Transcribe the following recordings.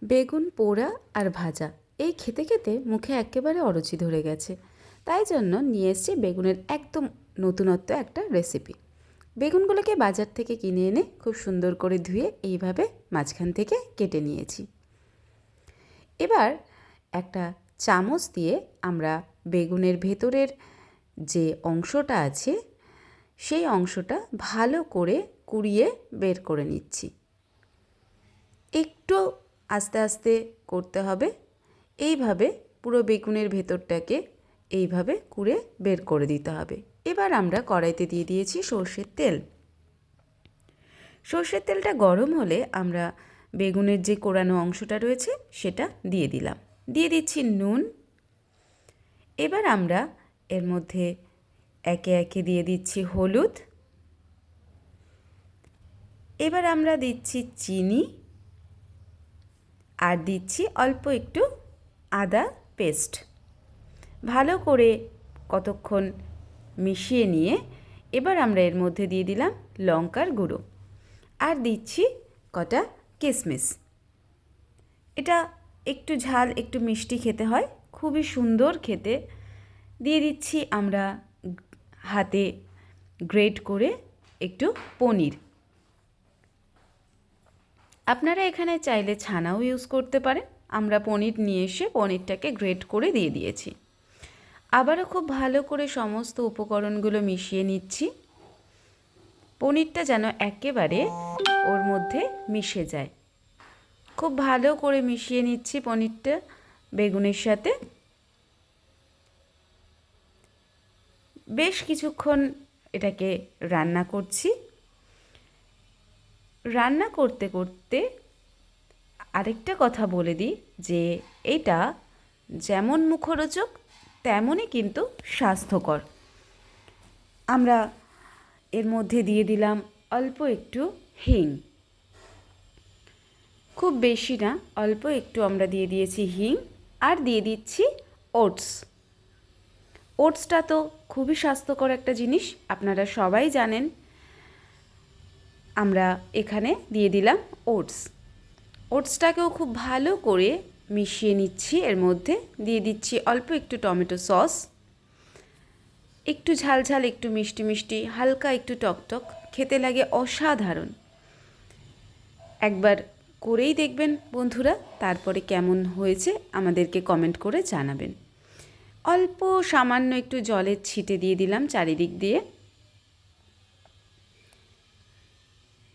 বেগুন পোড়া আর ভাজা এই খেতে খেতে মুখে একেবারে অরুচি ধরে গেছে। তাই জন্য নিয়ে এসেছি বেগুনের একদম নতুনত্ব একটা রেসিপি। বেগুনগুলোকে বাজার থেকে কিনে এনে খুব সুন্দর করে ধুয়ে এইভাবে মাঝখান থেকে কেটে নিয়েছি। এবার একটা চামচ দিয়ে আমরা বেগুনের ভেতরের যে অংশটা আছে সেই অংশটা ভালো করে কুড়িয়ে বের করে নিচ্ছি। একটু আস্তে আস্তে করতে হবে। এইভাবে পুরো বেগুনের ভেতরটাকে এইভাবে কুড়ে বের করে দিতে হবে। এবার আমরা কড়াইতে দিয়ে দিয়েছি সর্ষের তেল। সর্ষের তেলটা গরম হলে আমরা বেগুনের যে কোড়ানো অংশটা রয়েছে সেটা দিয়ে দিলাম। দিয়ে দিচ্ছি নুন। এবার আমরা এর মধ্যে একে একে দিয়ে দিচ্ছি হলুদ। এবার আমরা দিচ্ছি চিনি আর দিচ্ছি অল্প একটু আদা পেস্ট। ভালো করে কতক্ষণ মিশিয়ে নিয়ে এবার আমরা এর মধ্যে দিয়ে দিলাম লঙ্কার গুঁড়ো আর দিচ্ছি কটা কিশমিশ। এটা একটু ঝাল একটু মিষ্টি খেতে হয়, খুবই সুন্দর খেতে। দিয়ে দিচ্ছি আমরা হাতে গ্রেট করে একটু পনির। আপনারা এখানে চাইলে ছানাও ইউজ করতে পারেন। আমরা পনির নিয়ে এসে পনিরটাকে গ্রেট করে দিয়ে দিয়েছি। আবারও খুব ভালো করে সমস্ত উপকরণগুলো মিশিয়ে নিচ্ছি। পনিরটা যেন একেবারে ওর মধ্যে মিশে যায়। খুব ভালো করে মিশিয়ে নিচ্ছি পনিরটা বেগুনের সাথে। বেশ কিছুক্ষণ এটাকে রান্না করছি। রান্না করতে করতে আরেকটা কথা বলে দিই যে এটা যেমন মুখরোচক তেমনই কিন্তু স্বাস্থ্যকর। আমরা এর মধ্যে দিয়ে দিলাম অল্প একটু হিং। খুব বেশি না, অল্প একটু আমরা দিয়ে দিয়েছি হিং। আর দিয়ে দিচ্ছি ওটস। ওটসটা তো খুবই স্বাস্থ্যকর একটা জিনিস, আপনারা সবাই জানেন। আমরা এখানে দিয়ে দিলাম ওটস। ওটসটাকেও খুব ভালো করে মিশিয়ে নিচ্ছি। এর মধ্যে দিয়ে দিচ্ছি অল্প একটু টমেটো সস। একটু ঝাল ঝাল একটু মিষ্টি মিষ্টি হালকা একটু টকটক খেতে লাগে অসাধারণ। একবার করেই দেখবেন বন্ধুরা, তারপরে কেমন হয়েছে আমাদেরকে কমেন্ট করে জানাবেন। অল্প সামান্য একটু জলের ছিটে দিয়ে দিলাম চারিদিক দিয়ে।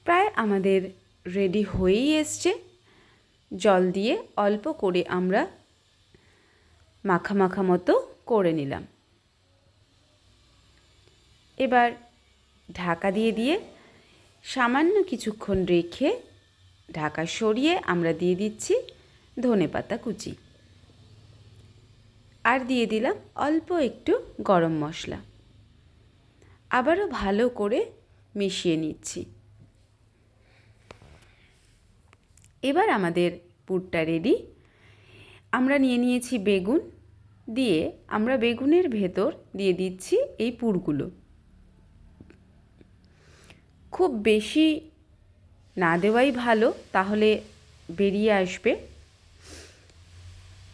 প্রায় আমাদের রেডি হয়েই এসছে। জল দিয়ে অল্প করে আমরা মাখা মাখা মতো করে নিলাম। এবার ঢাকা দিয়ে দিয়ে সামান্য কিছুক্ষণ রেখে ঢাকা সরিয়ে আমরা দিয়ে দিচ্ছি ধনেপাতা কুচি আর দিয়ে দিলাম অল্প একটু গরম মশলা। আবারও ভালো করে মিশিয়ে নিচ্ছি। এবার আমাদের পুরটা রেডি। আমরা নিয়ে নিয়েছি বেগুন। দিয়ে আমরা বেগুনের ভেতর দিয়ে দিচ্ছি এই পুরগুলো। খুব বেশি না দেওয়াই ভালো, তাহলে বেরিয়ে আসবে।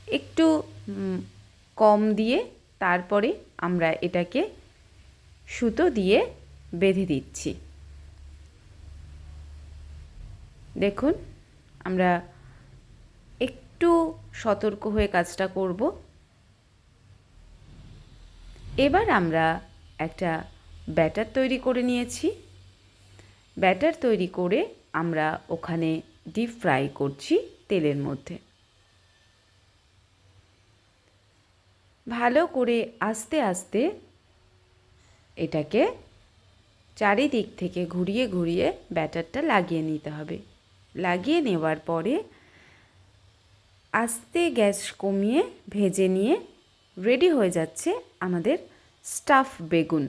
একটু কম দিয়ে তারপরে আমরা এটাকে সুতো দিয়ে বেঁধে দিচ্ছি। দেখুন, আমরা একটু সতর্ক হয়ে কাজটা করব। এবার আমরা একটা ব্যাটার তৈরি করে নিয়েছি। ব্যাটার তৈরি করে আমরা ওখানে ডিপ ফ্রাই করছি তেলের মধ্যে। ভালো করে আস্তে আস্তে এটাকে চারিদিক থেকে ঘুরিয়ে ঘুরিয়ে ব্যাটারটা লাগিয়ে নিতে হবে। লাগিয়ে নেওয়ার পরে আস্তে গ্যাস কমিয়ে ভেজে নিয়ে রেডি হয়ে যাচ্ছে আমাদের স্টাফ বেগুন।